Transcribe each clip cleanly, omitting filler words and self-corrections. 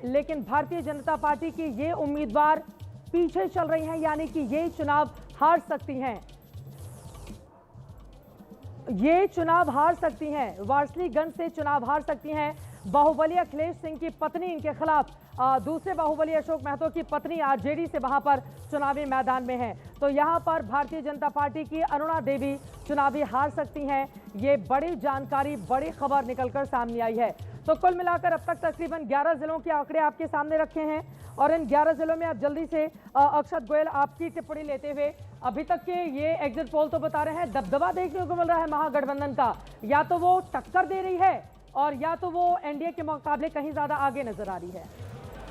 लेकिन भारतीय जनता पार्टी की ये उम्मीदवार पीछे चल रही हैं, यानी कि ये चुनाव हार सकती हैं। ये चुनाव हार सकती हैं, वारसलीगंज से चुनाव हार सकती हैं। बाहुबली अखिलेश सिंह की पत्नी इनके खिलाफ, दूसरे बाहुबली अशोक महतो की पत्नी आरजेडी से वहां पर चुनावी मैदान में है। तो यहां पर भारतीय जनता पार्टी की अरुणा देवी चुनावी हार सकती हैं। ये बड़ी जानकारी, बड़ी खबर निकलकर सामने आई है। तो कुल मिलाकर अब तक तकरीबन 11 जिलों के आंकड़े आपके सामने रखे हैं और इन 11 जिलों में आप जल्दी से अक्षत गोयल आपकी टिप्पणी लेते हुए, अभी तक के ये एग्जिट पोल तो बता रहे हैं दबदबा देखने को मिल रहा है महागठबंधन का, या तो वो टक्कर दे रही है और या तो वो एनडीए के मुकाबले कहीं ज्यादा आगे नजर आ रही है।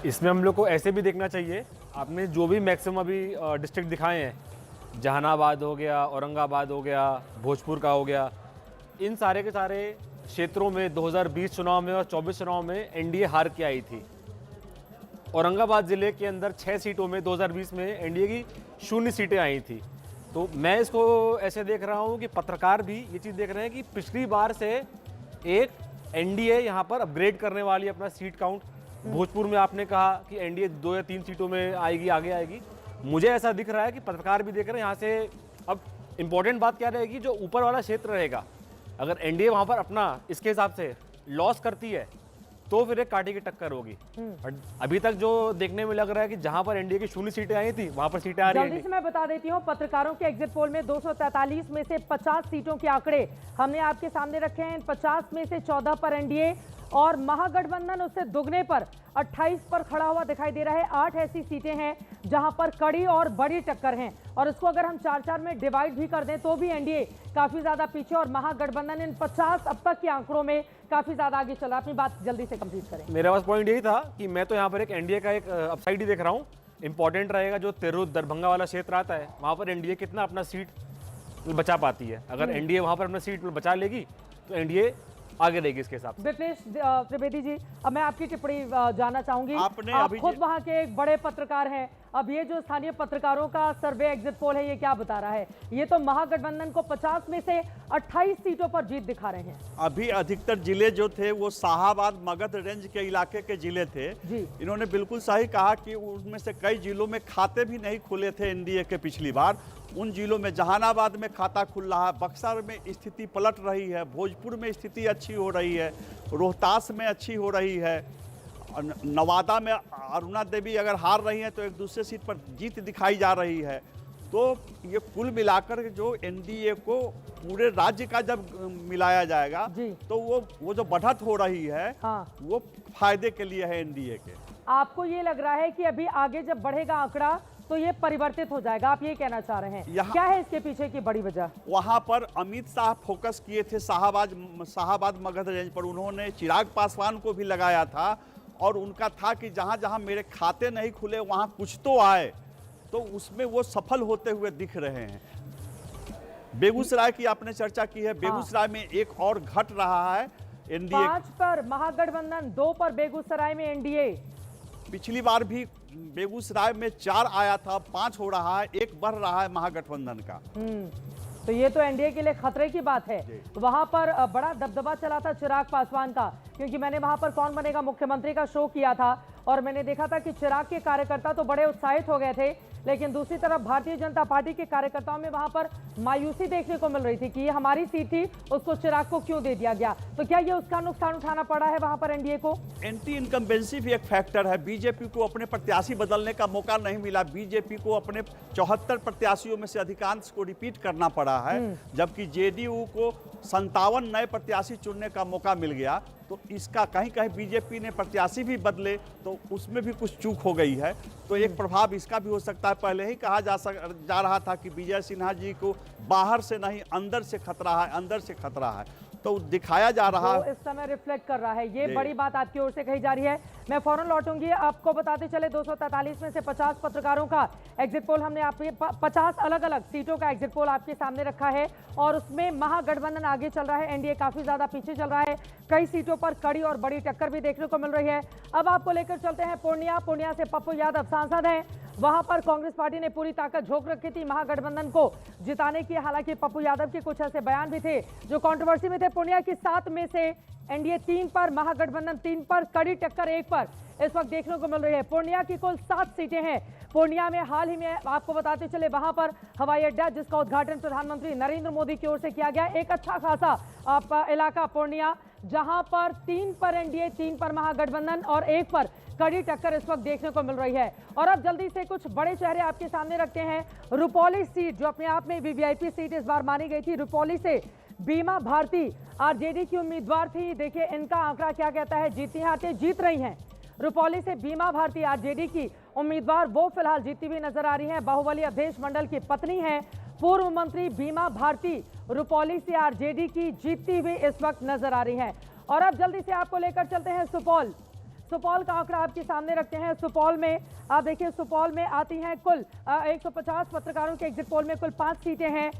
इसमें हम लोग को ऐसे भी देखना चाहिए, आपने जो भी मैक्सिमम अभी डिस्ट्रिक्ट दिखाए हैं, जहानाबाद हो गया, औरंगाबाद हो गया, भोजपुर का हो गया, इन सारे के सारे क्षेत्रों में 2020 चुनाव में और 24 चुनाव में एनडीए हार के आई थी। औरंगाबाद ज़िले के अंदर 6 सीटों में 2020 में एनडीए की 0 सीटें आई थी। तो मैं इसको ऐसे देख रहा हूँ कि पत्रकार भी ये चीज़ देख रहे हैं कि पिछली बार से एक एनडीए यहाँ पर अपग्रेड करने वाली अपना सीट काउंट। भोजपुर में आपने कहा कि एनडीए 2 या 3 सीटों में आएगी, आगे आएगी। मुझे ऐसा दिख रहा है कि पत्रकार भी देख रहे हैं यहाँ से। अब इम्पोर्टेंट बात क्या रहेगी, जो ऊपर वाला क्षेत्र रहेगा, अगर एनडीए वहाँ पर अपना इसके हिसाब से लॉस करती है तो फिर एक कांटे की टक्कर होगी। बट अभी तक जो देखने में लग रहा है कि जहां पर एनडीए की 0 सीटें आई थी वहां पर सीटें आ रही हैं। जल्दी से मैं बता देती हूं, पत्रकारों के एग्जिट पोल में 243 में से 50 सीटों के आंकड़े हमने आपके सामने रखे हैं। 50 में से 14 पर एनडीए और महागठबंधन उससे दुगने पर 28 पर खड़ा हुआ दिखाई दे रहा है। 8 ऐसी सीटें हैं जहां पर कड़ी और बड़ी टक्कर हैं और इसको अगर हम 4-4 में डिवाइड भी कर दें तो भी एनडीए काफी ज्यादा पीछे और महागठबंधन इन 50 अब तक के आंकड़ों में काफी ज्यादा आगे चला। अपनी बात जल्दी से कंप्लीट करें। मेरा बस पॉइंट यही था कि मैं तो यहाँ पर एक एनडीए का एक अपसाइड ही देख रहा हूँ। इंपॉर्टेंट रहेगा जो तिरहुत दरभंगा वाला क्षेत्र आता है, वहां पर एनडीए कितना अपना सीट बचा पाती है। अगर एनडीए वहां पर अपना सीट बचा लेगी तो एनडीए आगे रहेगी इसके हिसाब से। विपनेश त्रिवेदी जी, अब मैं आपकी टिप्पणी जानना चाहूंगी। आपने आप अभी खुद वहां के एक बड़े पत्रकार हैं। अब ये जो स्थानीय पत्रकारों का सर्वे एग्जिट पोल है, ये क्या बता रहा है? ये तो महागठबंधन को 50 में से 28 सीटों पर जीत दिखा रहे हैं। अभी अधिकतर जिले जो थे वो शाहाबाद मगध रेंज के इलाके के जिले थे जी। इन्होंने बिल्कुल सही कहा कि उनमें से कई जिलों में खाते भी नहीं खुले थे एनडीए के पिछली बार। उन जिलों में जहानाबाद में खाता खुल रहा है, बक्सर में स्थिति पलट रही है, भोजपुर में स्थिति अच्छी हो रही है, रोहतास में अच्छी हो रही है, नवादा में अरुणा देवी अगर हार रही हैं तो एक दूसरे सीट पर जीत दिखाई जा रही है। तो ये कुल मिलाकर जो एनडीए को पूरे राज्य का जब मिलाया जाएगा तो वो जो बढ़त हो रही है वो फायदे के लिए है एनडीए के। आपको ये लग रहा है कि अभी आगे जब बढ़ेगा आंकड़ा तो ये परिवर्तित हो जाएगा, आप ये कहना चाह रहे हैं? क्या है इसके पीछे की बड़ी वजह? वहां पर अमित शाह फोकस किए थे शाहाबाद मगध रेंज पर। उन्होंने चिराग पासवान को भी लगाया था और उनका था कि जहां जहां मेरे खाते नहीं खुले वहां कुछ तो आए, तो उसमें वो सफल होते हुए दिख रहे हैं। बेगूसराय की आपने चर्चा की है, बेगूसराय में एक और घट रहा है एनडीए। 5 पर महागठबंधन, 2 पर बेगूसराय में एनडीए। पिछली बार भी बेगूसराय में 4 आया था, 5 हो रहा है, 1 बढ़ रहा है महागठबंधन का। तो ये तो एनडीए के लिए खतरे की बात है। वहां पर बड़ा दबदबा चला था चिराग पासवान का, क्योंकि मैंने वहां पर कौन बनेगा मुख्यमंत्री का शो किया था और मैंने देखा था कि चिराग के कार्यकर्ता तो बड़े उत्साहित हो गए थे, लेकिन दूसरी तरफ भारतीय जनता पार्टी के कार्यकर्ताओं में वहां पर मायूसी देखने को मिल रही थी कि ये हमारी सीट थी, उसको चिराग को क्यों दे दिया गया। तो क्या ये उसका नुकसान उठाना पड़ा है वहां पर एनडीए को? एंटी इनकम्बेंसी भी एक फैक्टर है। बीजेपी को अपने प्रत्याशी बदलने का मौका नहीं मिला। बीजेपी को अपने 74 प्रत्याशियों में से अधिकांश को रिपीट करना पड़ा है, जबकि जेडीयू को 57 नए प्रत्याशी चुनने का मौका मिल गया। तो इसका कहीं कहीं बीजेपी ने प्रत्याशी भी बदले तो उसमें भी कुछ चूक हो गई है। तो एक प्रभाव इसका भी हो सकता है। पहले ही कहा जा रहा था कि विजय सिन्हा जी को बाहर से नहीं अंदर से खतरा है, अंदर से खतरा है, तो दिखाया जा रहा है। इस समय रिफ्लेक्ट कर रहा है, ये बड़ी बात आपकी ओर से कही जा रही है। मैं फौरन लौटूंगी। आपको बताते चले 243 में से 50 पत्रकारों का एग्जिट पोल हमने आपके 50 अलग अलग सीटों का एग्जिट पोल आपके सामने रखा है और उसमें महागठबंधन आगे चल रहा है, एनडीए काफी ज्यादा पीछे चल रहा है। कई सीटों पर कड़ी और बड़ी टक्कर भी देखने को मिल रही है। अब आपको लेकर चलते हैं पूर्णिया से पप्पू यादव सांसद हैं। वहां पर कांग्रेस पार्टी ने पूरी ताकत झोंक रखी थी महागठबंधन को जिताने की। हालांकि पप्पू यादव के कुछ ऐसे बयान भी थे जो कंट्रोवर्सी में थे। पूर्णिया की 7 में से एनडीए 3 पर, महागठबंधन 3 पर, कड़ी टक्कर 1 पर। इस वक्त देखने को मिल रही है। पूर्णिया की कुल 7 सीटें हैं। पूर्णिया में हाल ही में आपको बताते चले वहां पर हवाई अड्डा जिसका उद्घाटन प्रधानमंत्री नरेंद्र मोदी की ओर से किया गया। एक अच्छा खासा आपका इलाका पूर्णिया, जहां पर 3 पर एनडीए, 3 पर महागठबंधन और 1 पर कड़ी टक्कर इस वक्त देखने को मिल रही है। और अब जल्दी से कुछ बड़े चेहरे आपके सामने रखते हैं। रुपौली सीट जो अपने आप में वीवीआईपी सीट इस बार मानी गई थी, रुपौली से बीमा भारती आरजेडी की उम्मीदवार थी। देखिए इनका आंकड़ा क्या कहता है, जीती हारते जीत रही हैं। रुपौली से बीमा भारती आरजेडी की उम्मीदवार वो फिलहाल जीती हुई नजर आ रही हैं। बाहुबली अवधेश मंडल की पत्नी हैं पूर्व मंत्री बीमा भारती, रुपौली से आरजेडी की जीतती हुई इस वक्त नजर आ रही हैं। और अब जल्दी से आपको लेकर चलते हैं सुपौल। सुपौल का आंकड़ा आपके सामने रखते हैं। सुपौल में आप देखिए, सुपौल में आती हैं कुल 150 पत्रकारों के एग्जिट पोल में कुल 5 सीटें हैं।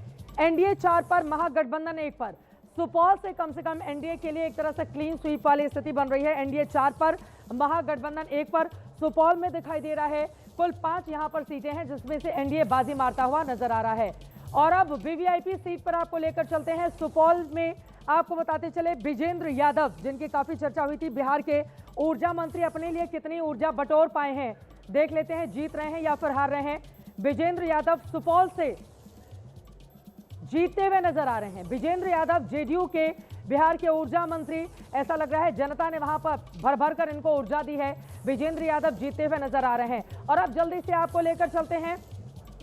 एनडीए 4 पर, महागठबंधन 1 पर। सुपौल से कम एनडीए के लिए एक तरह से क्लीन स्वीप वाली स्थिति बन रही है। एनडीए 4 पर, महागठबंधन 1 पर सुपौल में दिखाई दे रहा है। कुल 5 यहां पर सीटें हैं जिसमें से एनडीए बाजी मारता हुआ नजर आ रहा है। और अब वीवीआईपी सीट पर आपको लेकर चलते हैं। सुपौल में आपको बताते चले विजेंद्र यादव, जिनकी काफी चर्चा हुई थी, बिहार के ऊर्जा मंत्री, अपने लिए कितनी ऊर्जा बटोर पाए हैं, देख लेते हैं जीत रहे हैं या फिर हार रहे हैं। विजेंद्र यादव सुपौल से जीतते हुए नजर आ रहे हैं। विजेंद्र यादव जेडीयू के बिहार के ऊर्जा मंत्री, ऐसा लग रहा है जनता ने वहां पर भर भर कर इनको ऊर्जा दी है। विजेंद्र यादव जीतते हुए नजर आ रहे हैं। और अब जल्दी से आपको लेकर चलते हैं,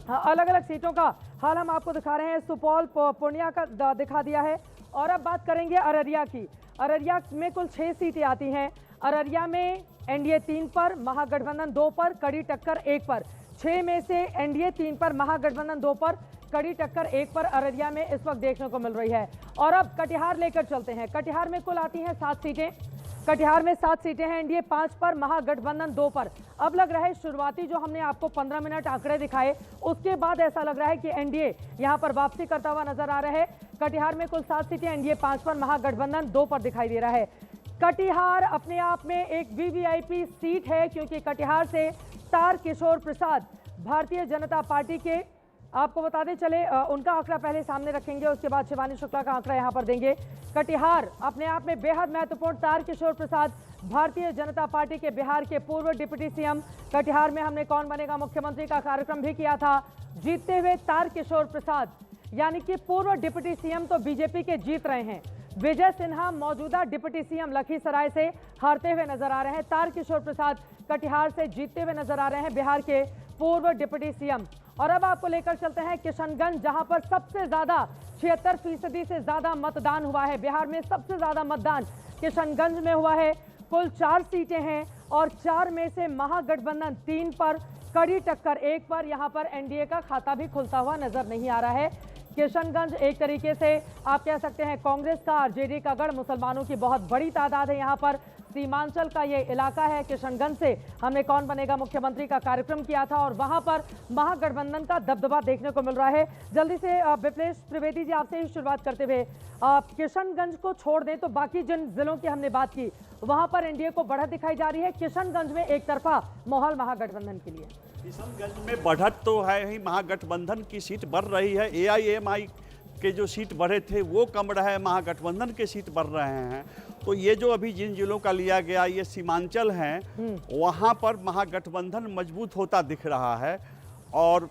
अलग अलग सीटों का हाल हम आपको दिखा रहे हैं। सुपौल, पूर्णिया का दिखा दिया है। और अब बात करेंगे अररिया की। अररिया में कुल 6 सीटें आती हैं। अररिया में एनडीए 3 पर, महागठबंधन 2 पर, कड़ी टक्कर 1 पर। 6 में से एनडीए 3 पर, महागठबंधन 2 पर, कड़ी टक्कर 1 पर अररिया में इस वक्त देखने को मिल रही है। और अब कटिहार लेकर चलते हैं। कटिहार में कुल आती हैं 7 सीटें। कटिहार में 7 सीटें हैं। एनडीए 5 पर, महागठबंधन 2 पर। अब लग रहा है शुरुआती जो हमने आपको 15 मिनट आंकड़े दिखाए, उसके बाद ऐसा लग रहा है कि एनडीए यहां पर वापसी करता हुआ नजर आ रहा है। कटिहार में कुल 7 सीटें, एनडीए 5 पर, महागठबंधन 2 पर दिखाई दे रहा है। कटिहार अपने आप में एक वीवीआईपी सीट है, क्योंकि कटिहार से तारकिशोर प्रसाद भारतीय जनता पार्टी के, आपको बताते चले उनका आंकड़ा पहले सामने रखेंगे, उसके बाद शिवानी शुक्ला का आंकड़ा यहां पर देंगे। कटिहार अपने आप में बेहद महत्वपूर्ण, तारकिशोर प्रसाद भारतीय जनता पार्टी के बिहार के पूर्व डिप्टी सीएम। कटिहार में हमने कौन बनेगा मुख्यमंत्री का कार्यक्रम भी किया था। जीतते हुए तारकिशोर प्रसाद, यानी कि पूर्व डिप्टी सीएम तो बीजेपी के जीत रहे हैं। विजय सिन्हा मौजूदा डिप्टी सीएम लखीसराय से हारते हुए नजर आ रहे हैं। तारकिशोर प्रसाद कटिहार से जीतते हुए नजर आ रहे हैं, बिहार के पूर्व डिप्टी सीएम। और अब आपको लेकर चलते हैं किशनगंज, जहां पर सबसे ज्यादा 76% से ज्यादा मतदान हुआ है। बिहार में सबसे ज्यादा मतदान किशनगंज में हुआ है। कुल 4 सीटें हैं और 4 में से महागठबंधन 3 पर, कड़ी टक्कर 1 पर। यहां पर एनडीए का खाता भी खुलता हुआ नजर नहीं आ रहा है। किशनगंज एक तरीके से आप कह सकते हैं कांग्रेस का, आरजेडी का गढ़, मुसलमानों की बहुत बड़ी तादाद है यहाँ पर। सीमांचल का ये इलाका है। किशनगंज से हमने कौन बनेगा मुख्यमंत्री का कार्यक्रम किया था और वहां पर महागठबंधन का दबदबा देखने को मिल रहा है। जल्दी से विप्लेश त्रिवेदी जी, आपसे ही शुरुआत करते हुए, किशनगंज को छोड़ दें तो बाकी जिन जिलों की हमने बात की वहां पर एनडीए को बढ़त दिखाई जा रही है। किशनगंज में एक तरफा माहौल महागठबंधन के लिए। किशनगंज में बढ़त तो है ही, महागठबंधन की सीट बढ़ रही है। एआईएमआई के जो सीट बढ़े थे वो कम रहे, महागठबंधन के सीट बढ़ रहे हैं। तो ये जो अभी जिन जिलों का लिया गया, ये सीमांचल हैं, वहाँ पर महागठबंधन मजबूत होता दिख रहा है। और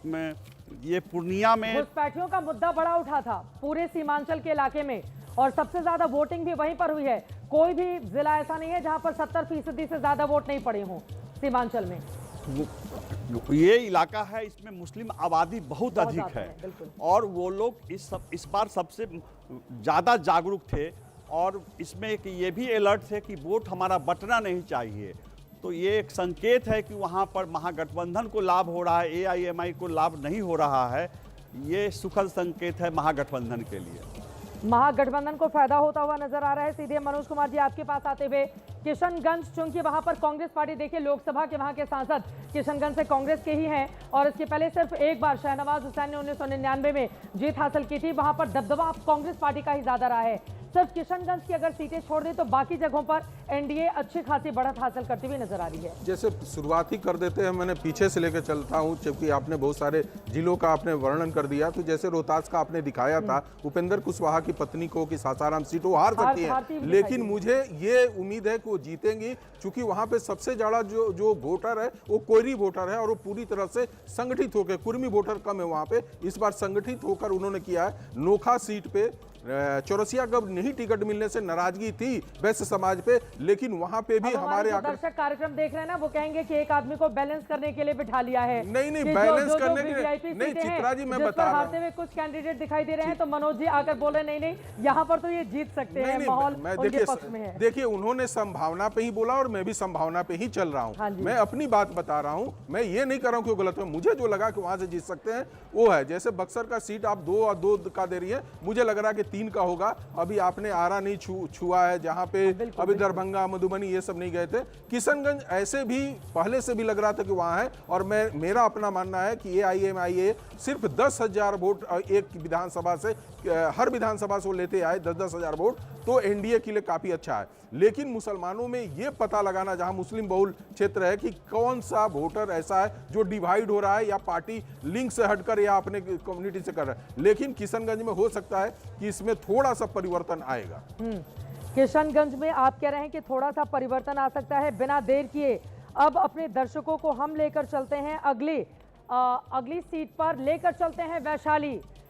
ये पूर्णिया में घुसपैठियों का मुद्दा बड़ा उठा था पूरे सीमांचल के इलाके में, और सबसे ज्यादा वोटिंग भी वहीं पर हुई है। कोई भी जिला ऐसा नहीं है जहां पर 70% से ज्यादा वोट नहीं पड़े हों सीमांचल में। ये इलाका है, इसमें मुस्लिम आबादी बहुत अधिक है और वो लोग इस बार सबसे ज़्यादा जागरूक थे। और इसमें एक ये भी अलर्ट थे कि वोट हमारा बंटना नहीं चाहिए। तो ये एक संकेत है कि वहाँ पर महागठबंधन को लाभ हो रहा है, एआईएमआई को लाभ नहीं हो रहा है। ये सुखद संकेत है महागठबंधन के लिए। महागठबंधन को फायदा होता हुआ नजर आ रहा है। सीधे मनोज कुमार जी आपके पास आते हुए, किशनगंज चूंकि वहां पर कांग्रेस पार्टी, देखिए लोकसभा के वहां के सांसद किशनगंज से कांग्रेस के ही हैं और इसके पहले सिर्फ एक बार शहनवाज हुसैन ने 1999 में जीत हासिल की थी। वहां पर दबदबा कांग्रेस पार्टी का ही ज्यादा रहा है। सिर्फ किशनगंज की अगर सीटें छोड़ दें तो बाकी जगहों पर एनडीए अच्छी खासी बढ़त हासिल करती हुई नजर आ रही है। जैसे शुरुआत ही कर देते हैं, मैंने पीछे से लेकर चलता हूं, क्योंकि आपने बहुत सारे जिलों का आपने वर्णन कर दिया। तो जैसे रोहतास का आपने दिखाया था, उपेंद्र कुशवाहा की पत्नी को कि सासाराम सीट वो हार सकती है, लेकिन मुझे ये उम्मीद है कि वो जीतेंगी, क्योंकि वहां पे सबसे ज्यादा जो वोटर है वो कोयरी वोटर है और वो पूरी तरह से संगठित होकर, कुर्मी वोटर कम है वहां पे, इस बार संगठित होकर उन्होंने किया है। नोखा सीट पे चौरसिया का नहीं टिकट मिलने से नाराजगी थी वैश्य समाज पे, लेकिन वहां पे भी हमारे दर्शक कार्यक्रम देख रहे हैं ना, वो कहेंगे कि एक आदमी को बैलेंस करने के लिए बिठा लिया है। नहीं बैलेंस करने के लिए नहीं, चित्रा जी मैं बता रहा हूं, कुछ कैंडिडेट दिखाई दे रहे हैं, तो मनोज जी आकर बोले नहीं यहाँ पर तो ये जीत सकते हैं, माहौल उनके पक्ष में है। देखिए उन्होंने संभावना पे ही बोला और मैं भी संभावना पे ही चल रहा हूँ। मैं अपनी बात बता रहा हूँ, मैं ये नहीं कर रहा हूँ कि वो गलत है। मुझे जो लगा कि वहां से जीत सकते हैं वो है, जैसे बक्सर का सीट आप 2 और 2 का दे रही है, मुझे लग रहा है कि 3 का होगा। अभी आपने आरा नहीं छुआ है, जहां पे अभी दरभंगा मधुबनी ये सब नहीं गए थे। किशनगंज ऐसे भी पहले से भी लग रहा था कि वहां है, और मेरा अपना मानना है कि AIMIA सिर्फ 10,000 वोट एक विधानसभा से, हर विधानसभा से वो लेते आए 10-10 हजार वोट, तो एनडीए के लिए काफी अच्छा है। लेकिन मुसलमानों में ये पता लगाना, जहां मुस्लिम बहुल क्षेत्र है, कि कौन सा वोटर ऐसा है जो डिवाइड हो रहा है या पार्टी लिंक से हटकर या अपने कम्युनिटी से कर रहा है। लेकिन किशनगंज में हो सकता है कि इसमें थोड़ा सा परिवर्तन आएगा। किशनगंज में आप कह रहे हैं कि थोड़ा सा परिवर्तन आ सकता है। बिना देर किए अब अपने दर्शकों को हम लेकर चलते हैं अगली सीट पर, लेकर चलते हैं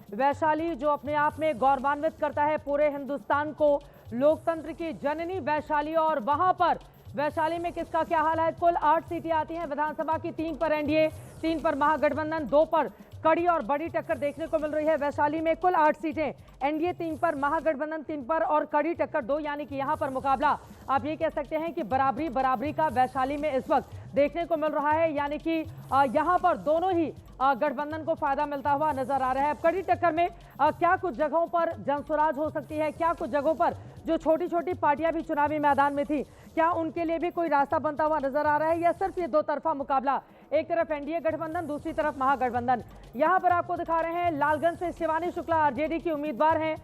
वैशाली, जो अपने आप में गौरवान्वित करता है पूरे हिंदुस्तान को, लोकतंत्र की जननी वैशाली। और वहां पर वैशाली में किसका क्या हाल है? कुल 8 सीटें आती हैं विधानसभा की, 3 पर एनडीए, 3 पर महागठबंधन, 2 पर कड़ी और बड़ी टक्कर देखने को मिल रही है। वैशाली में कुल 8 सीटें, एनडीए 3 पर, महागठबंधन 3 पर और कड़ी टक्कर 2, यानी कि यहां पर मुकाबला आप ये कह सकते हैं कि बराबरी का वैशाली में इस वक्त देखने को मिल रहा है, यानी कि यहां पर दोनों ही गठबंधन को फायदा मिलता हुआ नजर आ रहा है। कड़ी टक्कर में क्या कुछ जगहों पर जनसुराज हो सकती है, क्या कुछ जगहों पर जो छोटी छोटी पार्टियां भी चुनावी मैदान में थी, क्या उनके लिए भी कोई रास्ता बनता हुआ नजर आ रहा है, या सिर्फ ये 2 तरफा मुकाबला, एक तरफ एनडीए गठबंधन, दूसरी तरफ महागठबंधन। यहां पर आपको दिखा रहे हैं लालगंज से शिवानी शुक्ला आरजेडी की उम्मीदवार हैं।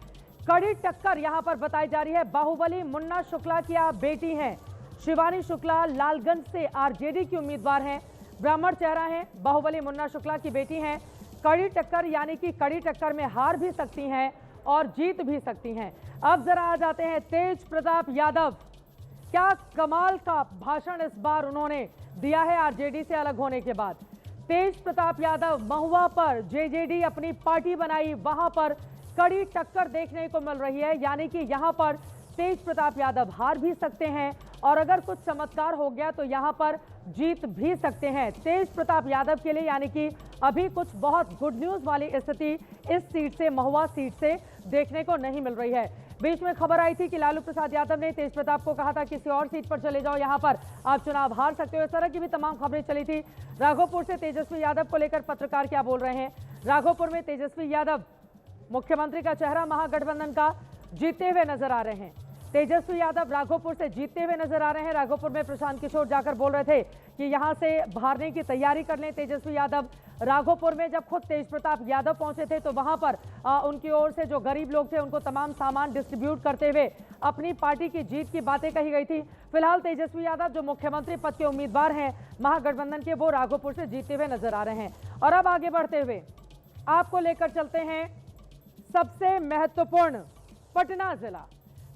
कड़ी टक्कर यहां पर बताई जा रही है। बाहुबली मुन्ना शुक्ला की आप बेटी हैं शिवानी शुक्ला, लालगंज से आरजेडी की उम्मीदवार हैं, ब्राह्मण चेहरा हैं, बाहुबली मुन्ना शुक्ला की बेटी हैं। कड़ी टक्कर, यानी कि कड़ी टक्कर में हार भी सकती हैं और जीत भी सकती हैं। अब जरा आ जाते हैं तेज प्रताप यादव। क्या कमाल का भाषण इस बार उन्होंने दिया है आरजेडी से अलग होने के बाद। तेज प्रताप यादव महुआ पर जेजेडी अपनी पार्टी बनाई, वहां पर कड़ी टक्कर देखने को मिल रही है, यानी कि यहां पर तेज प्रताप यादव हार भी सकते हैं और अगर कुछ चमत्कार हो गया तो यहां पर जीत भी सकते हैं तेज प्रताप यादव के लिए, यानी कि अभी कुछ बहुत गुड न्यूज वाली स्थिति इस सीट से, महुआ सीट से देखने को नहीं मिल रही है। बीच में खबर आई थी कि लालू प्रसाद यादव ने तेज प्रताप को कहा था किसी और सीट पर चले जाओ, यहां पर आप चुनाव हार सकते हो, इस तरह की भी तमाम खबरें चली थी। राघोपुर से तेजस्वी यादव को लेकर पत्रकार क्या बोल रहे हैं। राघोपुर में तेजस्वी यादव मुख्यमंत्री का चेहरा महागठबंधन का जीतते हुए नजर आ रहे हैं। तेजस्वी यादव राघोपुर से जीतते हुए नजर आ रहे हैं। राघोपुर में प्रशांत किशोर जाकर बोल रहे थे कि यहां से हारने की तैयारी कर लें तेजस्वी यादव। राघोपुर में जब खुद तेज प्रताप यादव पहुंचे थे तो वहां पर उनकी ओर से जो गरीब लोग थे उनको तमाम सामान डिस्ट्रीब्यूट करते हुए अपनी पार्टी की जीत की बातें कही गई थी। फिलहाल तेजस्वी यादव जो मुख्यमंत्री पद के उम्मीदवार हैं महागठबंधन के, वो राघोपुर से जीतते हुए नजर आ रहे हैं। और अब आगे बढ़ते हुए आपको लेकर चलते हैं सबसे महत्वपूर्ण पटना जिला।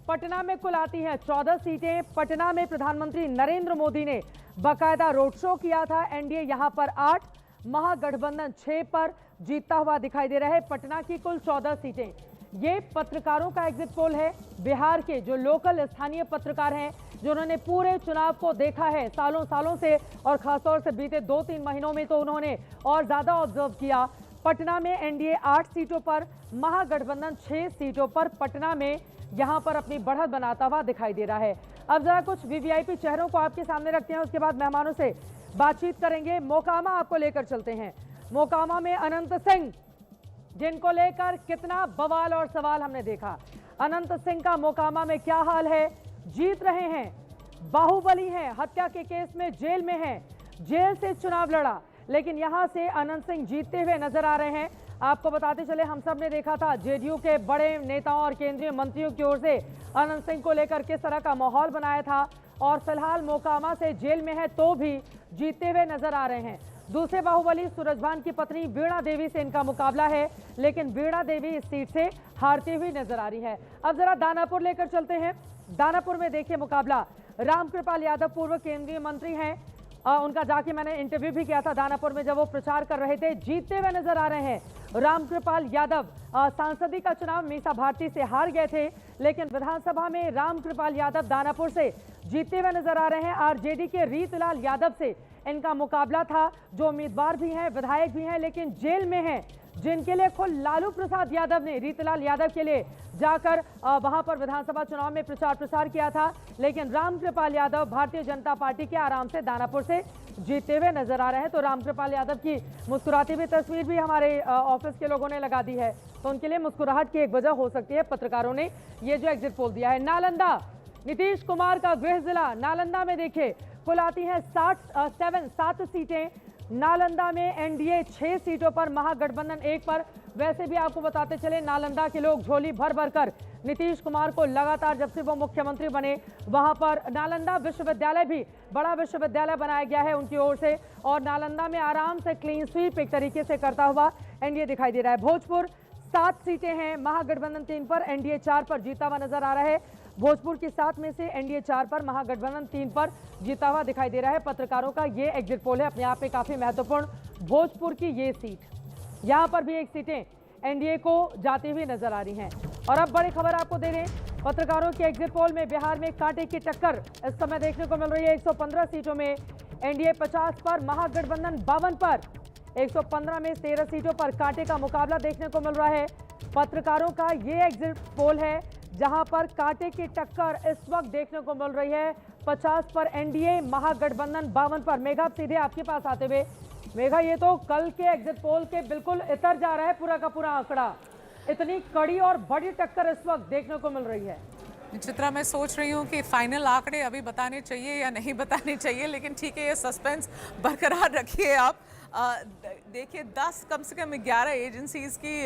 पटना में कुल आती हैं 14 सीटें। पटना में प्रधानमंत्री नरेंद्र मोदी ने बाकायदा रोड शो किया था। एनडीए यहां पर 8, महागठबंधन 6 पर जीतता हुआ दिखाई दे रहा है। पटना की कुल 14 सीटें। ये पत्रकारों का एग्जिट पोल है, बिहार के जो लोकल स्थानीय पत्रकार हैं जिन्होंने पूरे चुनाव को देखा है सालों से, और खासतौर से बीते 2-3 महीनों में तो उन्होंने और ज्यादा ऑब्जर्व किया। पटना में एनडीए 8 सीटों पर, महागठबंधन 6 सीटों पर पटना में यहां पर अपनी बढ़त बनाता हुआ दिखाई दे रहा है। अब जरा कुछ वीवीआईपी चेहरों को आपके सामने रखते हैं, उसके बाद मेहमानों से बातचीत करेंगे। मोकामा आपको लेकर चलते हैं। मोकामा में अनंत सिंह, जिनको लेकर कितना बवाल और सवाल हमने देखा। अनंत सिंह का मोकामा में क्या हाल है? जीत रहे हैं, बाहुबली हैं, हत्या के केस में जेल में हैं, जेल से चुनाव लड़ा, लेकिन यहां से अनंत सिंह जीतते हुए नजर आ रहे हैं। आपको बताते चले, हम सब ने देखा था जेडीयू के बड़े नेताओं और केंद्रीय मंत्रियों की ओर से अनंत सिंह को लेकर किस तरह का माहौल बनाया था, और फिलहाल मोकामा से जेल में है तो भी जीतते हुए नजर आ रहे हैं। दूसरे बाहुबली सूरजभान की पत्नी वीणा देवी से इनका मुकाबला है, लेकिन वीणा देवी इस सीट से हारती हुई नजर आ रही है। अब जरा दानापुर लेकर चलते हैं। दानापुर में देखिए मुकाबला, रामकृपाल यादव पूर्व केंद्रीय मंत्री हैं, उनका जाके मैंने इंटरव्यू भी किया था दानापुर में जब वो प्रचार कर रहे थे। जीतते हुए नजर आ रहे हैं रामकृपाल यादव। सांसदी का चुनाव मीसा भारती से हार गए थे, लेकिन विधानसभा में रामकृपाल यादव दानापुर से जीतते हुए नजर आ रहे हैं। आरजेडी के रीतलाल यादव से इनका मुकाबला था, जो उम्मीदवार भी हैं, विधायक भी हैं, लेकिन जेल में हैं, जिनके लिए खुद लालू प्रसाद यादव ने रीतलाल यादव के लिए जाकर वहां पर विधानसभा चुनाव में प्रचार प्रसार किया था। लेकिन रामकृपाल यादव भारतीय जनता पार्टी के आराम से दानापुर से जीतते हुए नजर आ रहे हैं। तो रामकृपाल यादव की मुस्कुराती हुई तस्वीर भी हमारे ऑफिस के लोगों ने लगा दी है, तो उनके लिए मुस्कुराहट की एक वजह हो सकती है पत्रकारों ने ये जो एग्जिट पोल दिया है। नालंदा, नीतीश कुमार का गृह जिला नालंदा में देखिए कुल आती हैं 7 सीटें। नालंदा में एनडीए 6 सीटों पर, महागठबंधन 1 पर। वैसे भी आपको बताते चले, नालंदा के लोग झोली भर भर कर नीतीश कुमार को लगातार जब से वो मुख्यमंत्री बने वहां पर नालंदा विश्वविद्यालय भी बड़ा विश्वविद्यालय बनाया गया है उनकी ओर से, और नालंदा में आराम से क्लीन स्वीप एक तरीके से करता हुआ एनडीए दिखाई दे रहा है। भोजपुर 7 सीटें हैं, महागठबंधन 3 पर, एनडीए 4 पर जीता हुआ नजर आ रहा है। भोजपुर की 7 में से एनडीए 4 पर, महागठबंधन 3 पर जीता हुआ दिखाई दे रहा है। पत्रकारों का ये एग्जिट पोल है, अपने आप में काफी महत्वपूर्ण। भोजपुर की ये सीट, यहां पर भी एक सीटें एनडीए को जाती हुई नजर आ रही हैं। और अब बड़ी खबर आपको दे दें, पत्रकारों के एग्जिट पोल में बिहार में कांटे की टक्कर इस समय देखने को मिल रही है। 115 सीटों में एनडीए 50 पर, महागठबंधन 52 पर। 115 में 13 सीटों पर कांटे का मुकाबला देखने को मिल रहा है। पत्रकारों का ये एग्जिट पोल है जहां पर कांटे की टक्कर इस वक्त देखने को मिल रही है। 50 पर एनडीए, महागठबंधन 52 पर। मेघा, सीधे आपके पास आते हुए, मेघा, ये तो कल के एग्जिट पोल के बिल्कुल इतर जा रहा है पूरा का पूरा आंकड़ा। इतनी कड़ी और बड़ी टक्कर इस वक्त देखने को मिल रही है। चित्रा, मैं सोच रही हूँ कि फाइनल आंकड़े अभी बताने चाहिए या नहीं बताने चाहिए, लेकिन ठीक है, ये सस्पेंस बरकरार रखिए आप। देखिए, 10 कम से कम 11 एजेंसीज की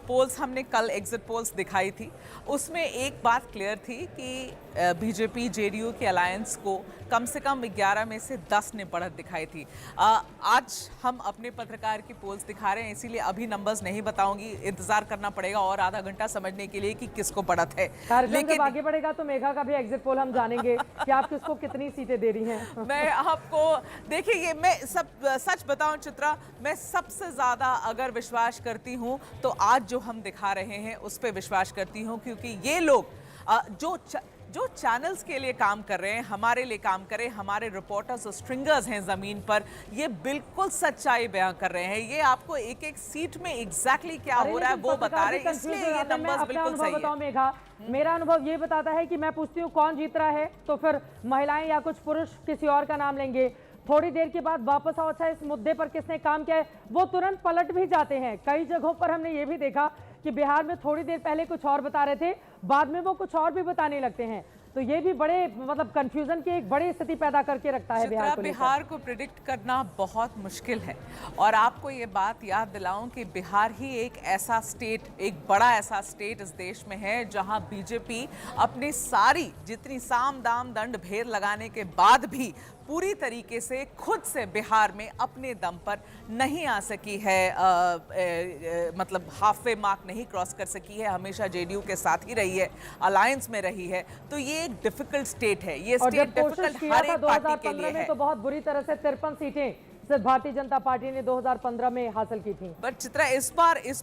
पोल्स हमने कल एग्जिट पोल्स दिखाई थी। उसमें एक बात क्लियर थी कि बीजेपी जेडीयू के अलायंस को कम से कम 11 में से 10 ने बढ़त दिखाई थी। आज हम अपने पत्रकार की पोल्स दिखा रहे हैं, इसीलिए अभी नंबर्स नहीं बताऊंगी, इंतजार करना पड़ेगा और आधा घंटा समझने के लिए कि किसको बढ़त है। लेकिन जब आगे बढ़ेगा तो मेघा का भी एग्जिट पोल हम जानेंगे कि आप किसको कितनी सीटें दे रही हैं। मैं आपको, देखिए, ये मैं सच बताऊं चित्रा, मैं सबसे ज्यादा अगर विश्वास करती हूं तो आज जो हम दिखा रहे हैं उस पर विश्वास करती हूं, क्योंकि ये लोग जो चैनल्स के लिए काम कर रहे हैं, हमारे लिए काम कर रहे हैं, हमारे रिपोर्टर्स और स्ट्रिंगर्स हैं ज़मीन पर, ये बिल्कुल सच्चाई बयां कर रहे हैं। ये आपको एक एक सीट में एग्जैक्टली क्या हो रहा है वो बता रहे हैं, इसलिए ये नंबर्स बिल्कुल सही है। मेघा, मेरा अनुभव ये बताता है कि मैं पूछती हूँ कौन जीत रहा है तो फिर महिलाएं या कुछ पुरुष किसी और का नाम लेंगे, थोड़ी देर के बाद वापस आओ, अच्छा इस मुद्दे पर किसने काम किया है, वो तुरंत पलट भी जाते हैं। कई जगहों पर हमने ये भी देखा कि बिहार में थोड़ी देर पहले कुछ और बता रहे थे, बाद में वो कुछ और भी बताने लगते हैं। तो ये भी बड़े कंफ्यूजन की एक बड़ी स्थिति पैदा करके रखता है बिहार को प्रिडिक्ट करना बहुत मुश्किल है। और आपको ये बात याद दिलाऊं कि बिहार ही एक ऐसा स्टेट, एक बड़ा ऐसा स्टेट इस देश में है जहां बीजेपी अपनी सारी जितनी साम दाम दंड भेद लगाने के बाद भी पूरी तरीके से खुद से बिहार में अपने दम पर नहीं आ सकी है, मतलब हाफवे मार्क नहीं क्रॉस कर सकी है। हमेशा जेडीयू के साथ ही रही है, अलायंस में रही है। तो ये एक डिफिकल्ट स्टेट है, ये स्टेट डिफिकल्ट हर एक पार्टी के लिए है। तो बहुत बुरी तरह से 53 सीटें सिर्फ भारतीय जनता पार्टी ने 2015 में हासिल की थी। पर चित्रा, इस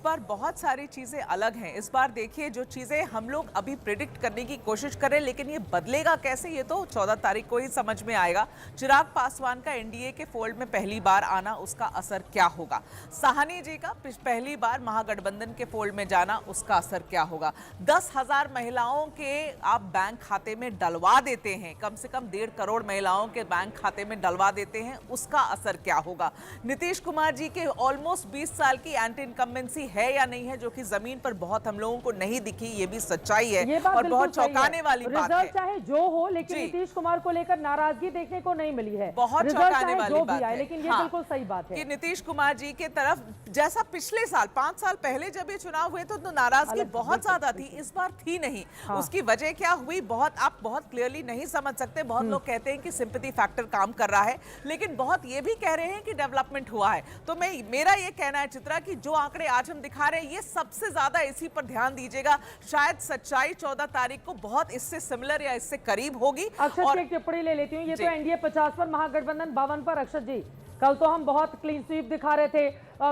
बार बहुत सारी चीजें अलग हैं। इस बार देखिए, जो चीजें हम लोग अभी प्रिडिक्ट करने की कोशिश करें, लेकिन ये बदलेगा कैसे, ये तो 14 तारीख को ही समझ में आएगा। चिराग पासवान का एनडीए के फोल्ड में पहली बार आना, उसका असर क्या होगा। साहनी जी का पहली बार महागठबंधन के फोल्ड में जाना, उसका असर क्या होगा। 10,000 महिलाओं के आप बैंक खाते में डलवा देते हैं, कम से कम 1.5 करोड़ महिलाओं के बैंक खाते में डलवा देते हैं, उसका असर क्या क्या होगा। नीतीश कुमार जी के ऑलमोस्ट 20 साल की एंटी इनकम्बेंसी है या नहीं है, जो कि जमीन पर बहुत हम लोगों को नहीं दिखी, ये भी सच्चाई है और बहुत चौंकाने वाली बात है। चाहे जो हो, लेकिन नीतीश कुमार को लेकर नाराजगी देखने को नहीं मिली है। बहुत चौंकाने वाली बात है, लेकिन ये बिल्कुल सही बात है कि नीतीश कुमार जी के तरफ जैसा पिछले साल 5 साल पहले जब ये चुनाव हुए तो नाराजगी बहुत ज्यादा थी, इस बार थी नहीं। उसकी वजह क्या हुई आप बहुत क्लियरली नहीं समझ सकते। बहुत लोग कहते हैं कि सिंपैथी फैक्टर काम कर रहा है, लेकिन बहुत ये भी कह रहे हैं कि डेवलपमेंट हुआ है। तो मेरा ये कहना है चित्रा कि जो आंकड़े आज हम दिखा रहे हैं ये सबसे ज्यादा इसी पर ध्यान दीजिएगा। शायद सच्चाई 14 तारीख को बहुत इससे सिमिलर या इससे करीब होगी। अक्षत एक टिप्पणी ले लेती हूँ। ये तो एनडीए 50 पर, महागठबंधन 52 पर। अक्षत जी, कल तो हम बहुत क्लीन स्वीप दिखा रहे थे,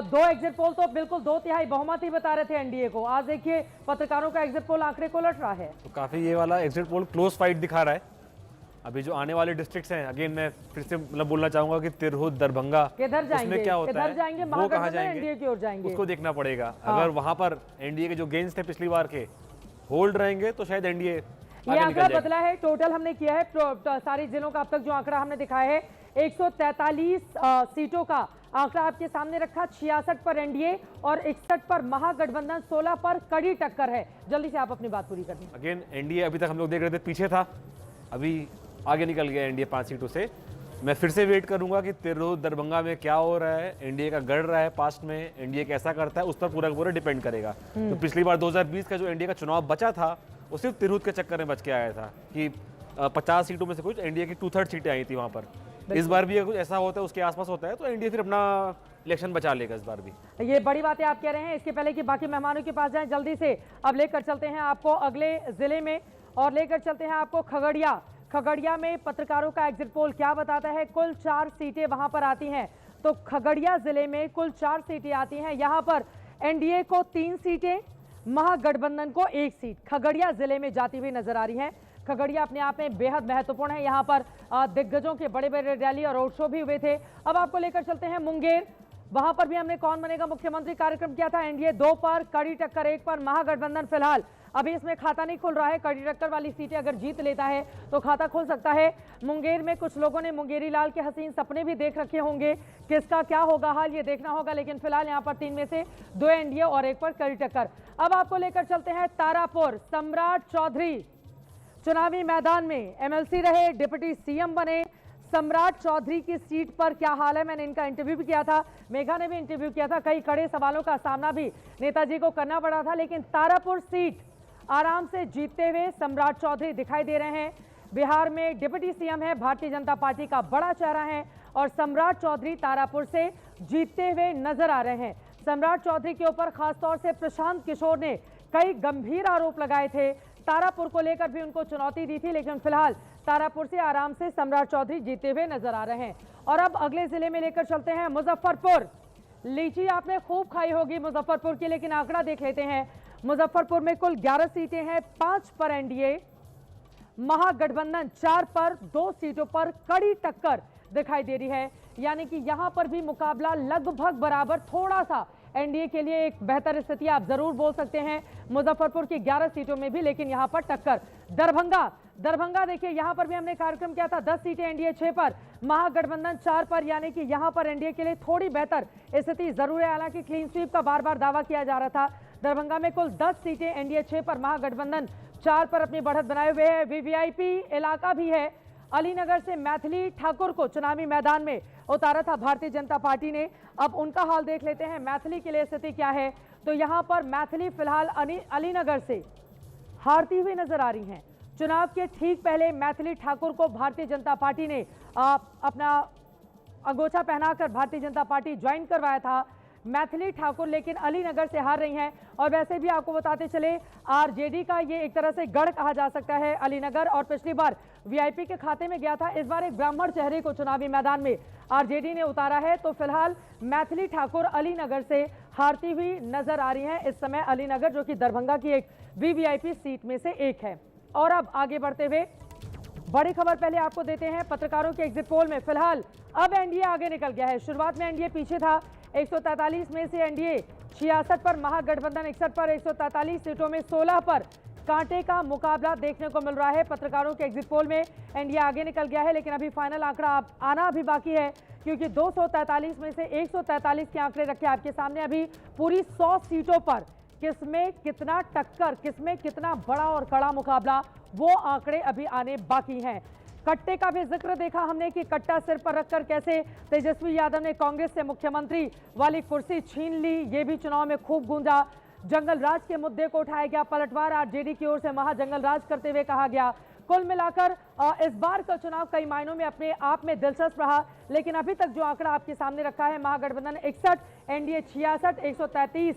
2 एग्जिट पोल तो बिल्कुल 2/3 बहुमत ही बता रहे थे एनडीए को। आज देखिए पत्रकारों का एग्जिट पोल आंकड़े को उलट रहा है। तो काफी ये वाला एग्जिट पोल क्लोज फाइट दिखा रहा है। अभी जो आने वाले डिस्ट्रिक्ट्स हैं, अगेन मैं फिर से मतलब बोलना चाहूंगा कि तिरहुत, दरभंगा, किधर जाएंगे, उसमें क्या होता है, जाएंगे, वो कहाँ जाएंगे, एनडीए की ओर जाएंगे, उसको देखना पड़ेगा। अगर वहां पर एनडीए के जो गेन्स थे पिछली बार के होल्ड रहेंगे तो शायद एनडीए ये आंकड़ा बदला है। टोटल हमने किया है सारे जिलों का, अब तक जो आंकड़ा हमने दिखाया है 143 सीटों का आंकड़ा आपके सामने रखा। 66 पर एनडीए और 61 पर महागठबंधन, 16 पर कड़ी टक्कर है। जल्दी से आप अपनी बात पूरी कर दें। अगेन एनडीए अभी तक हम लोग देख रहे थे पीछे था, अभी आगे निकल गया एनडीए 5 सीटों से। मैं फिर से वेट करूंगा कि तिरहुत, दरभंगा में क्या हो रहा है, एनडीए का गढ़ रहा है पास्ट में, एनडीए कैसा करता है, उस पर पूरा पूरा डिपेंड करेगा। तो पिछली बार 2020 का जो एनडीए का चुनाव बचा था वो सिर्फ तिरहुत के चक्कर में बच के आया था कि 50 सीटों में से कुछ एनडीए की 2/3 सीटें आई थी वहां पर। इस बार भी अगर कुछ ऐसा होता है, उसके आसपास होता है, तो एनडीए फिर अपना इलेक्शन बचा लेगा इस बार भी। ये बड़ी बातें आप कह रहे हैं। इसके पहले कि बाकी मेहमानों के पास जाएं, जल्दी से अब लेकर चलते हैं आपको अगले जिले में और लेकर चलते हैं आपको खगड़िया। खगड़िया में पत्रकारों का एग्जिट पोल क्या बताता है। कुल 4 सीटें वहां पर आती हैं, तो खगड़िया जिले में कुल 4 सीटें आती हैं। यहां पर एनडीए को 3 सीटें, महागठबंधन को 1 सीट खगड़िया जिले में जाती हुई नजर आ रही है। खगड़िया अपने आप में बेहद महत्वपूर्ण है। यहाँ पर दिग्गजों के बड़े बड़े रैली और रोड शो भी हुए थे। अब आपको लेकर चलते हैं मुंगेर। वहां पर भी हमने कौन बनेगा मुख्यमंत्री कार्यक्रम किया था। एनडीए 2 पर, कड़ी टक्कर 1 पर, महागठबंधन फिलहाल अभी इसमें खाता नहीं खुल रहा है। कड़ी टक्कर वाली सीटें अगर जीत लेता है तो खाता खुल सकता है। मुंगेर में कुछ लोगों ने मुंगेरी लाल के हसीन सपने भी देख रखे होंगे, किसका क्या होगा हाल ये देखना होगा। लेकिन फिलहाल यहाँ पर 3 में से 2 एनडीए और 1 पर कड़ी टक्कर। अब आपको लेकर चलते हैं तारापुर। सम्राट चौधरी चुनावी मैदान में एमएलसी रहे, डिप्टी सीएम बने। सम्राट चौधरी की सीट पर क्या हाल है, मैंने इनका इंटरव्यू भी किया था, मेघा ने भी इंटरव्यू किया था। कई कड़े सवालों का सामना भी नेताजी को करना पड़ा था, लेकिन तारापुर सीट आराम से जीतते हुए सम्राट चौधरी दिखाई दे रहे हैं। बिहार में डिप्टी सीएम है, भारतीय जनता पार्टी का बड़ा चेहरा है और सम्राट चौधरी तारापुर से जीतते हुए नजर आ रहे हैं। सम्राट चौधरी के ऊपर खासतौर से प्रशांत किशोर ने कई गंभीर आरोप लगाए थे। तारापुर को लेकर भी उनको चुनौती दी थी, लेकिन फिलहाल तारापुर से आराम से सम्राट चौधरी जीते हुए नजर आ रहे हैं। और अब अगले जिले में लेकर चलते हैं मुजफ्फरपुर। लीची आपने खूब खाई होगी मुजफ्फरपुर की, लेकिन आंकड़ा देख लेते हैं। मुजफ्फरपुर में कुल 11 सीटें हैं, 5 पर एनडीए, महागठबंधन 4 पर, 2 सीटों पर कड़ी टक्कर दिखाई दे रही है। यानी कि यहां पर भी मुकाबला लगभग बराबर, थोड़ा सा एनडीए के लिए एक बेहतर स्थिति आप जरूर बोल सकते हैं मुजफ्फरपुर की 11 सीटों में भी, लेकिन यहां पर टक्कर। दरभंगा देखिए, यहां पर भी हमने कार्यक्रम किया था। 10 सीटें एनडीए 6 पर, महागठबंधन 4 पर, यानी कि यहां पर एनडीए के लिए थोड़ी बेहतर स्थिति जरूर है। हालांकि क्लीन स्वीप का बार बार दावा किया जा रहा था। दरभंगा में कुल 10 सीटें एनडीए 6 पर, महागठबंधन 4 पर अपनी बढ़त बनाए हुए है। वीवीआईपी इलाका भी है। अलीनगर से मैथिली ठाकुर को चुनावी मैदान में उतारा था भारतीय जनता पार्टी ने। अब उनका हाल देख लेते हैं, मैथिली के लिए स्थिति क्या है। तो यहां पर मैथिली फिलहाल अलीनगर से हारती हुई नजर आ रही हैं। चुनाव के ठीक पहले मैथिली ठाकुर को भारतीय जनता पार्टी ने अपना अंगोछा पहनाकर भारतीय जनता पार्टी ज्वाइन करवाया था। मैथिली ठाकुर लेकिन अलीनगर से हार रही हैं। और वैसे भी आपको बताते चले, आरजेडी का ये एक तरह से गढ़ कहा जा सकता है अलीनगर, और पिछली बार वीआईपी के खाते में गया था। इस बार एक ब्राह्मण चेहरे को चुनावी मैदान में आरजेडी ने उतारा है। तो फिलहाल मैथिली ठाकुर अलीनगर से हारती हुई नजर आ रही हैं इस समय। अलीनगर जो कि दरभंगा की एक वीवीआईपी सीट में से एक है। और अब आगे बढ़ते हुए बड़ी खबर पहले आपको देते हैं। पत्रकारों के एग्जिट पोल में फिलहाल अब एनडीए आगे निकल गया है। शुरुआत में एनडीए पीछे था, 143 में से एनडीए 66 पर, महागठबंधन 61 पर, 143 सीटों में 16 पर कांटे का मुकाबला देखने को मिल रहा है। पत्रकारों के एग्जिट पोल में एनडीए आगे निकल गया है, लेकिन अभी फाइनल आंकड़ा आना अभी बाकी है, क्योंकि 243 में से 143 के आंकड़े रखे आपके सामने। अभी पूरी 100 सीटों पर किसमें कितना टक्कर, किसमें कितना बड़ा और कड़ा मुकाबला, वो आंकड़े अभी आने बाकी हैं। कट्टे का भी जिक्र देखा हमने कि कट्टा सिर पर रखकर कैसे तेजस्वी यादव ने कांग्रेस से मुख्यमंत्री वाली कुर्सी छीन ली, ये भी चुनाव में खूब गूंजा। जंगल राज के मुद्दे को उठाया गया, पलटवार आरजेडी की ओर से महाजंगल राज करते हुए कहा गया। कुल मिलाकर इस बार का चुनाव कई मायनों में अपने आप में दिलचस्प रहा, लेकिन अभी तक जो आंकड़ा आपके सामने रखा है, महागठबंधन 61, एनडीए 66, 133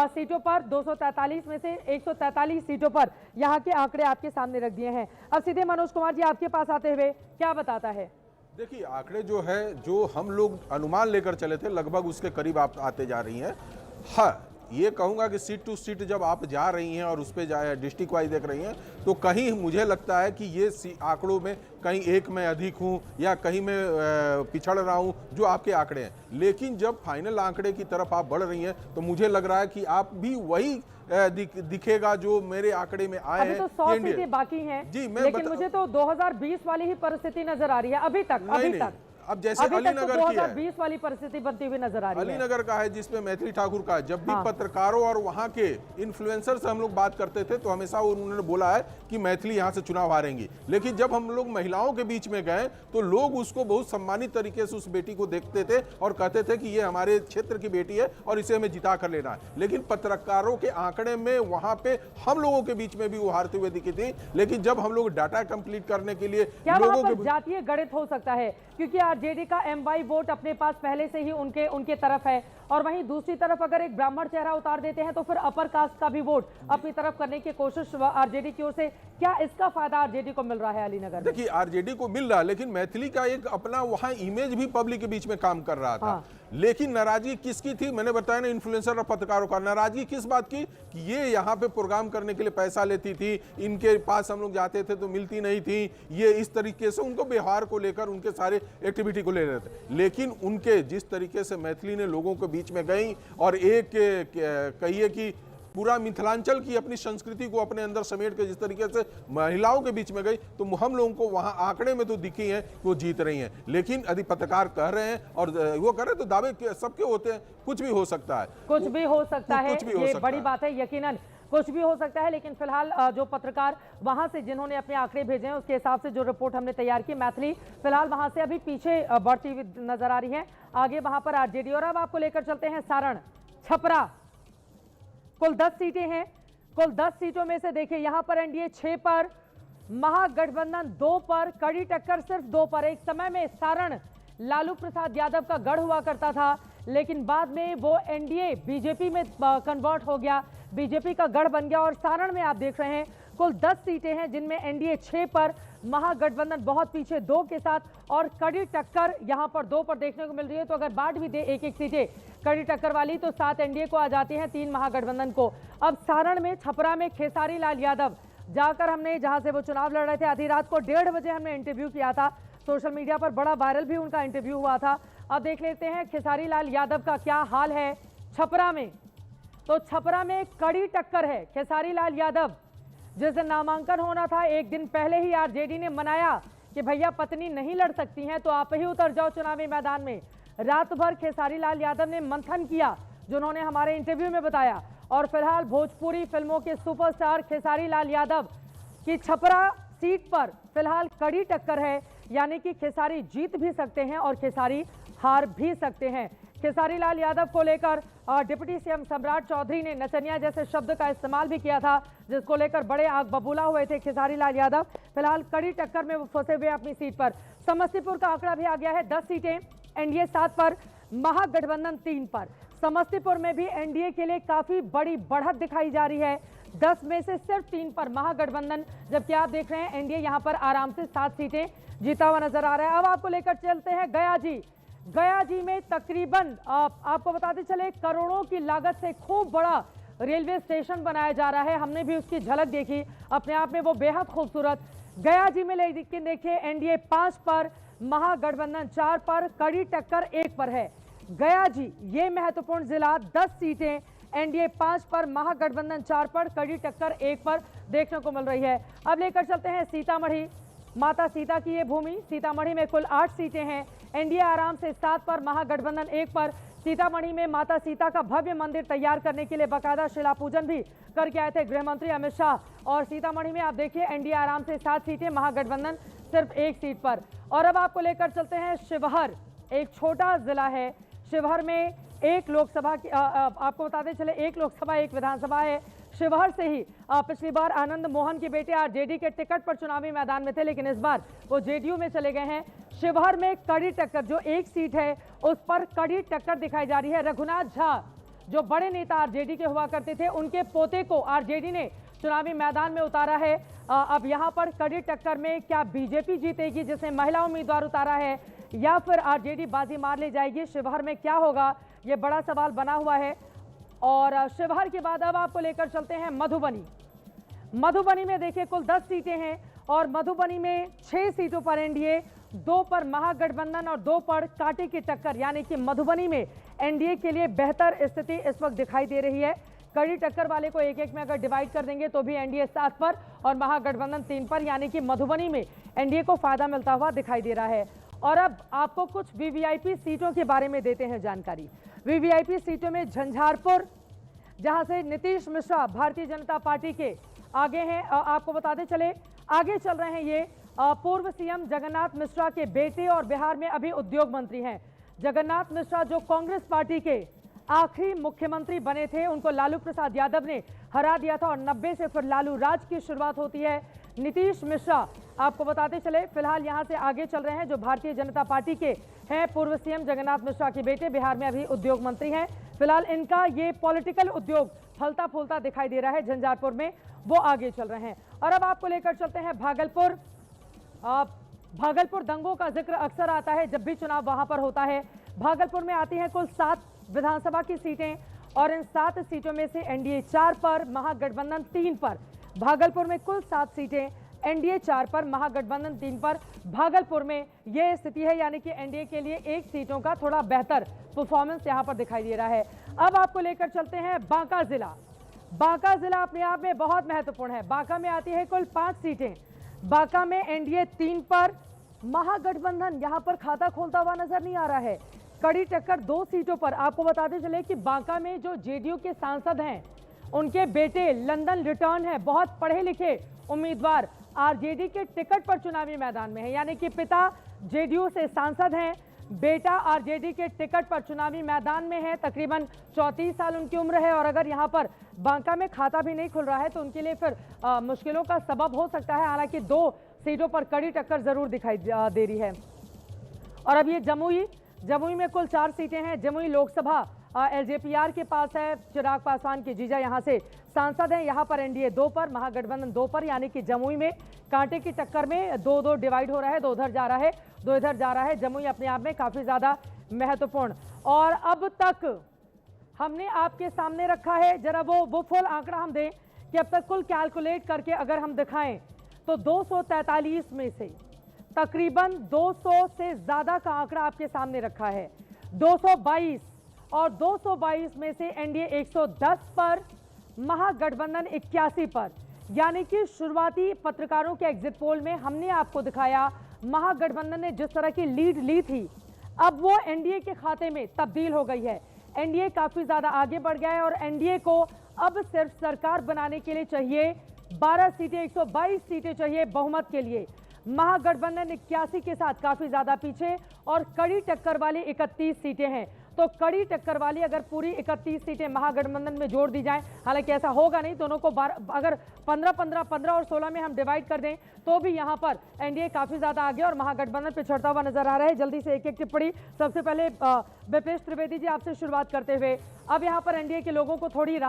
सीटों पर, 243 में से 143 सीटों पर यहाँ के आंकड़े आपके सामने रख दिए हैं। अब सीधे मनोज कुमार जी आपके पास आते हुए क्या बताता है? देखिए, आंकड़े जो है, जो हम लोग अनुमान लेकर चले थे, लगभग उसके करीब आप आते जा रही हैं। हाँ, ये कहूंगा कि सीट टू सीट जब आप जा रही हैं और उस पर डिस्ट्रिक्ट वाइज देख रही हैं, तो कहीं मुझे लगता है कि ये आंकड़ों में कहीं एक में अधिक हूं या कहीं में पिछड़ रहा हूं, जो आपके आंकड़े हैं। लेकिन जब फाइनल आंकड़े की तरफ आप बढ़ रही हैं, तो मुझे लग रहा है कि आप भी वही दिखेगा जो मेरे आंकड़े में आए हैं। अभी तो 100 सीटें बाकी हैं जी, लेकिन मुझे तो 2020 वाली ही परिस्थिति नजर आ रही है अभी तक। अब जैसे अलीनगर की है, 2020 वाली परिस्थिति बनती हुई नजर आ रही है। अलीनगर का है जिसमें मैथिली ठाकुर का, जब भी पत्रकारों और वहां के इन्फ्लुएंसर से हम लोग बात करते थे, तो हमेशा उन्होंने बोला है कि मैथिली यहां से चुनाव हारेंगी। लेकिन जब हम लोग महिलाओं के बीच में गए, तो लोग उसको बहुत सम्मानित तरीके से उस बेटी को देखते थे और कहते थे कि ये हमारे क्षेत्र की बेटी है और इसे हमें जिता कर लेना है। लेकिन पत्रकारों के आंकड़े में वहां पे हम लोगों के बीच में भी वो हारते हुए दिखी थी। लेकिन जब हम लोग डाटा कंप्लीट करने के लिए लोगों के जातीय गणित हो सकता है, क्योंकि आरजेडी का एमवाई वोट अपने पास पहले से ही उनके तरफ है, और वहीं दूसरी तरफ अगर एक ब्राह्मण चेहरा उतार देते हैं तो फिर अपर कास्ट का भी वोट अपनी तरफ करने की कोशिश आरजेडी की ओर से। क्या इसका फायदा आरजेडी को मिल रहा है अलीनगर? देखिए, आरजेडी को मिल रहा है, लेकिन मैथिली का एक अपना वहां इमेज भी पब्लिक के बीच में काम कर रहा था। लेकिन नाराजगी किसकी थी? मैंने बताया ना, इन्फ्लुएंसर और पत्रकारों का। नाराजगी किस बात की? कि ये यहाँ पे प्रोग्राम करने के लिए पैसा लेती थी, इनके पास हम लोग जाते थे तो मिलती नहीं थी, ये इस तरीके से उनको व्यवहार को लेकर, उनके सारे एक्टिविटी को ले रहे थे। लेकिन उनके जिस तरीके से मैथिली ने लोगों के बीच में गई और एक कहिए कि पूरा मिथिलांचल की अपनी संस्कृति को अपने अंदर समेट के जिस तरीके से महिलाओं के बीच में गई, तो हम लोगों को वहां आंकड़े में तो दिखी हैं वो जीत रही हैं। लेकिन यदि पत्रकार कह रहे हैं और वो कह रहे हैं, तो दावे सबके होते हैं, कुछ भी हो सकता है, कुछ भी हो सकता है, ये बड़ी बात है। यकीनन कुछ भी हो सकता है, लेकिन फिलहाल जो पत्रकार वहां से जिन्होंने अपने आंकड़े भेजे हैं, उसके हिसाब से जो रिपोर्ट हमने तैयार की, मैथिली फिलहाल वहां से अभी पीछे बढ़ती हुई नजर आ रही है। आगे वहां पर आरजेडी। और अब आपको लेकर चलते हैं सारण, छपरा। कुल 10 सीटें हैं। कुल 10 सीटों में से देखिए, यहां पर एनडीए 6 पर, महागठबंधन 2 पर, कड़ी टक्कर सिर्फ 2 पर। एक समय में सारण लालू प्रसाद यादव का गढ़ हुआ करता था, लेकिन बाद में वो एनडीए बीजेपी में कन्वर्ट हो गया, बीजेपी का गढ़ बन गया। और सारण में आप देख रहे हैं कुल 10 सीटें हैं, जिनमें एनडीए 6 पर, महागठबंधन बहुत पीछे 2 के साथ, और कड़ी टक्कर यहां पर 2 पर देखने को मिल रही है। तो अगर बांट भी दे एक सीटें कड़ी टक्कर वाली, तो 7 एनडीए को आ जाती हैं, 3 महागठबंधन को। अब सारण में, छपरा में खेसारी लाल यादव जाकर, हमने जहां से वो चुनाव लड़ रहे थे, आधी रात को 1:30 बजे हमने इंटरव्यू किया था, सोशल मीडिया पर बड़ा वायरल भी उनका इंटरव्यू हुआ था। अब देख लेते हैं खेसारी लाल यादव का क्या हाल है छपरा में। तो छपरा में कड़ी टक्कर है। खेसारी लाल यादव, जिस दिन नामांकन होना था, एक दिन पहले ही आरजेडी ने मनाया कि भैया पत्नी नहीं लड़ सकती हैं तो आप ही उतर जाओ चुनावी मैदान में। रात भर खेसारी लाल यादव ने मंथन किया, जो उन्होंने हमारे इंटरव्यू में बताया। और फिलहाल भोजपुरी फिल्मों के सुपरस्टार खेसारी लाल यादव की छपरा सीट पर फिलहाल कड़ी टक्कर है, यानी कि खेसारी जीत भी सकते हैं और खेसारी हार भी सकते हैं। खेसारी लाल यादव को लेकर डिप्टी सीएम सम्राट चौधरी ने नचनिया जैसे शब्द का इस्तेमाल भी किया था, जिसको लेकर बड़े आग बबूला हुए थे खेसारी लाल यादव। फिलहाल कड़ी टक्कर में वो फंसे हुए अपनी सीट पर। समस्तीपुर का आंकड़ा भी आ गया है, 10 सीटें, एनडीए 7 पर, महागठबंधन 3 पर। समस्तीपुर में भी एनडीए के लिए काफी बड़ी बढ़त दिखाई जा रही है, 10 में से सिर्फ 3 पर महागठबंधन, जबकि आप देख रहे हैं एनडीए यहां पर आराम से 7 सीटें जीता हुआ नजर आ रहा है। अब आपको लेकर चलते हैं गया जी। गया जी में तकरीबन आपको बताते चले, करोड़ों की लागत से खूब बड़ा रेलवे स्टेशन बनाया जा रहा है। हमने भी उसकी झलक देखी, अपने आप में वो बेहद खूबसूरत। गया जी में लेकिन देखिए, एनडीए 5 पर, महागठबंधन 4 पर, कड़ी टक्कर 1 पर है। गया जी ये महत्वपूर्ण जिला, 10 सीटें, एनडीए 5 पर, महागठबंधन 4 पर, कड़ी टक्कर 1 पर देखने को मिल रही है। अब लेकर चलते हैं सीतामढ़ी, माता सीता की ये भूमि। सीतामढ़ी में कुल 8 सीटें हैं। एनडीए आराम से 7 पर, महागठबंधन 1 पर। सीतामढ़ी में माता सीता का भव्य मंदिर तैयार करने के लिए बाकायदा शिला पूजन भी करके आए थे गृह मंत्री अमित शाह। और सीतामढ़ी में आप देखिए एनडीए आराम से 7 सीटें, महागठबंधन सिर्फ 1 सीट पर। और अब आपको लेकर चलते हैं शिवहर, एक छोटा जिला है। शिवहर में एक लोकसभा की आपको बताते चले 1 लोकसभा 1 विधानसभा है। शिवहर से ही पिछली बार आनंद मोहन के बेटे आरजेडी के टिकट पर चुनावी मैदान में थे, लेकिन इस बार वो जेडीयू में चले गए हैं। शिवहर में कड़ी टक्कर, जो 1 सीट है उस पर कड़ी टक्कर दिखाई जा रही है। रघुनाथ झा जो बड़े नेता आरजेडी के हुआ करते थे, उनके पोते को आरजेडी ने चुनावी मैदान में उतारा है। अब यहां पर कड़ी टक्कर में क्या बीजेपी जीतेगी जिसने महिला उम्मीदवार उतारा है, या फिर आरजेडी बाजी मार ले जाएगी? शिवहर में क्या होगा, ये बड़ा सवाल बना हुआ है। और शिवहर के बाद अब आपको लेकर चलते हैं मधुबनी। मधुबनी में देखिए कुल 10 सीटें हैं और मधुबनी में 6 सीटों पर एनडीए, 2 पर महागठबंधन और 2 पर कांटे की टक्कर, यानी कि मधुबनी में एनडीए के लिए बेहतर स्थिति इस वक्त दिखाई दे रही है। कड़ी टक्कर वाले को 1-1 में अगर डिवाइड कर देंगे तो भी एनडीए 7 पर और महागठबंधन 3 पर, यानी कि मधुबनी में एनडीए को फायदा मिलता हुआ दिखाई दे रहा है। और अब आपको कुछ वीवीआईपी सीटों के बारे में देते हैं जानकारी। वीवीआईपी सीटों में झंझारपुर, जहां से नीतीश मिश्रा भारतीय जनता पार्टी के आगे हैं। आपको बताते चले आगे चल रहे हैं ये पूर्व सीएम जगन्नाथ मिश्रा के बेटे और बिहार में अभी उद्योग मंत्री हैं। जगन्नाथ मिश्रा जो कांग्रेस पार्टी के आखिरी मुख्यमंत्री बने थे, उनको लालू प्रसाद यादव ने हरा दिया था और 90 से फिर लालू राज की शुरुआत होती है। नीतीश मिश्रा आपको बताते चले फिलहाल यहां से आगे चल रहे हैं, जो भारतीय जनता पार्टी के हैं। पूर्व सीएम जगन्नाथ मिश्रा के बेटे बिहार में अभी उद्योग मंत्री हैं। फिलहाल इनका ये पॉलिटिकल उद्योग फलता फूलता दिखाई दे रहा है झंझारपुर में, वो आगे चल रहे हैं। और अब आपको लेकर चलते हैं भागलपुर। भागलपुर दंगों का जिक्र अक्सर आता है जब भी चुनाव वहां पर होता है। भागलपुर में आती हैं कुल 7 विधानसभा की सीटें और इन 7 सीटों में से एनडीए 4 पर, महागठबंधन 3 पर। भागलपुर में कुल 7 सीटें, एनडीए 4 पर, महागठबंधन 3 पर। भागलपुर में यह स्थिति है, यानी कि एनडीए के लिए 1 सीटों का थोड़ा बेहतर परफॉर्मेंस यहां पर दिखाई दे रहा है। अब आपको लेकर चलते हैं बांका जिला। बांका जिला अपने आप में बहुत महत्वपूर्ण है। बांका में आती है कुल 5 सीटें। बांका में एनडीए 3 पर, महागठबंधन यहां पर खाता खोलता हुआ नजर नहीं आ रहा है। कड़ी टक्कर 2 सीटों पर। आपको बताते चले कि बांका में जो जेडीयू के सांसद हैं, उनके बेटे लंदन रिटर्न है, बहुत पढ़े लिखे उम्मीदवार आरजेडी के टिकट पर चुनावी मैदान में है, यानी कि पिता जेडीयू से सांसद हैं, बेटा आरजेडी के टिकट पर चुनावी मैदान में है। तकरीबन 34 साल उनकी उम्र है और अगर यहां पर बांका में खाता भी नहीं खुल रहा है तो उनके लिए फिर मुश्किलों का सबब हो सकता है। हालांकि 2 सीटों पर कड़ी टक्कर जरूर दिखाई दे रही है। और अब ये जमुई में कुल 4 सीटें हैं। जमुई लोकसभा एलजेपीआर के पास है, चिराग पासवान के जीजा यहां से सांसद हैं। यहां पर एनडीए 2 पर, महागठबंधन 2 पर, यानी कि जमुई में कांटे की टक्कर में 2-2 डिवाइड हो रहा है, 2 उधर जा रहा है, 2 इधर जा रहा है। जमुई अपने आप में काफी ज्यादा महत्वपूर्ण। और अब तक हमने आपके सामने रखा है, जरा वो फुल आंकड़ा हम दें कि अब तक कुल कैलकुलेट करके अगर हम दिखाएं तो 243 में से तकरीबन 200 से ज्यादा का आंकड़ा आपके सामने रखा है। 222 और 222 में से एनडीए 110 पर, महागठबंधन 81 पर, यानी कि शुरुआती पत्रकारों के एग्जिट पोल में हमने आपको दिखाया महागठबंधन ने जिस तरह की लीड ली थी, अब वो एनडीए के खाते में तब्दील हो गई है। एनडीए काफी ज्यादा आगे बढ़ गया है और एनडीए को अब सिर्फ सरकार बनाने के लिए चाहिए 12 सीटें, 122 सीटें चाहिए बहुमत के लिए। महागठबंधन 81 के साथ काफी ज्यादा पीछे और कड़ी टक्कर वाली 31 सीटें हैं। तो कड़ी टक्कर वाली अगर पूरी 31 सीटें महागठबंधन में जोड़ दी जाएं, हालांकि ऐसा होगा नहीं, दोनों को अगर 15 और 16 में हम डिवाइड कर दें तो भी यहां पर एनडीए काफी ज्यादा आगे और महागठबंधन पिछड़ता हुआ नजर आ रहा है। जल्दी से एक टिप्पणी, सबसे पहले विपेश त्रिवेदी जी आपसे शुरुआत करते हुए, अब यहां पर एनडीए के लोगों को थोड़ी